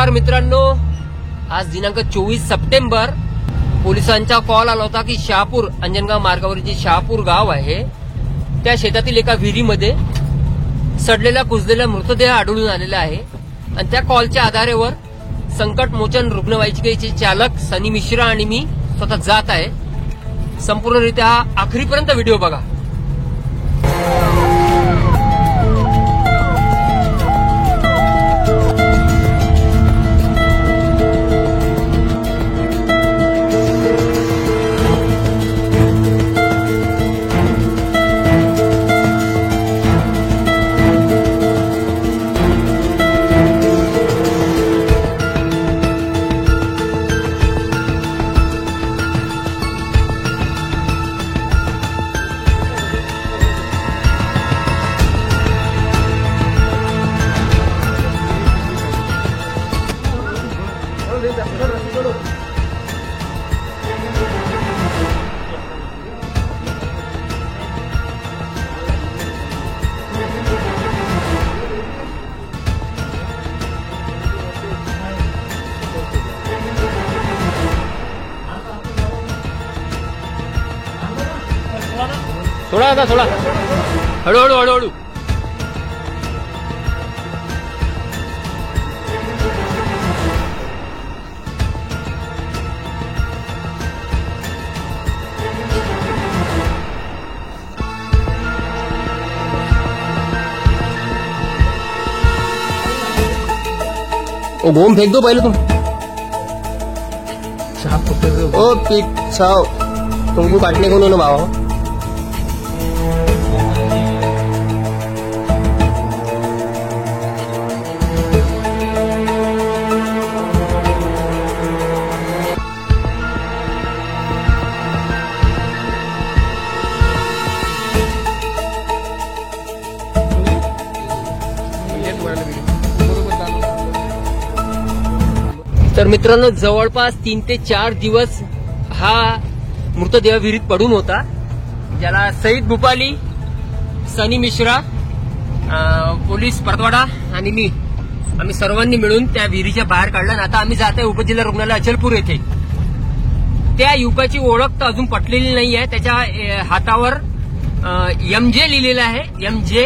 नमस्कार मित्रांनो, आज दिनांक 24 सप्टेंबर पोलिसांचा कॉल आला होता की शहापूर अंजनगाव मार्गावरील जे शहापूर गाव आहे त्या शेतातील एका विहिरीमध्ये सडलेला कुजलेला मृतदेह आढळून आलेला आहे आणि त्या कॉलच्या आधारावर संकट मोचन रुग्णवाहिकेचे चालक सनी मिश्रा आणि मी स्वतः जात आहे। संपूर्णरित्या आखरीपर्यंत व्हिडिओ बघा। थोड़ा आता थोड़ा हळूहळू हळूहळू ओ गोम फेंक दो पहले तुम। ओ पीठ छाओ तुमको काटने को उन्होंने भाव। तर मित्रांनो, जवळपास 3 ते 4 दिवस हा मृतदेह विहिरीत पडून होता, ज्याला सईद भूपाली, सनी मिश्रा, पोलीस परतवाडा आणि मी आम्ही सर्वांनी मिळून त्या विहिरीच्या बाहेर काढलं। आता आम्ही जात आहे उपजिल्हा रुग्णालय अचलपूर येथे। त्या युवकाची ओळख तर अजून पटलेली नाही आहे। त्याच्या हातावर MJ लिहिलेलं आहे, MJ,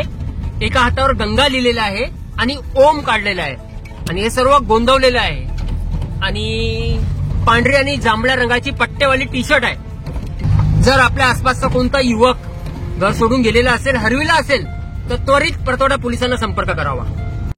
एका हातावर गंगा लिहिलेला आहे आणि ओम काढलेला आहे आणि हे सर्व गोंदवलेलं आहे आणि पांढरी आणि जांभळ्या रंगाची पट्ट्यावाली टी शर्ट आहे। जर आपल्या आसपासचा कोणता युवक घर सोडून गेलेला असेल, हरविला असेल, तर त्वरित परतवाडा पोलिसांना संपर्क करावा।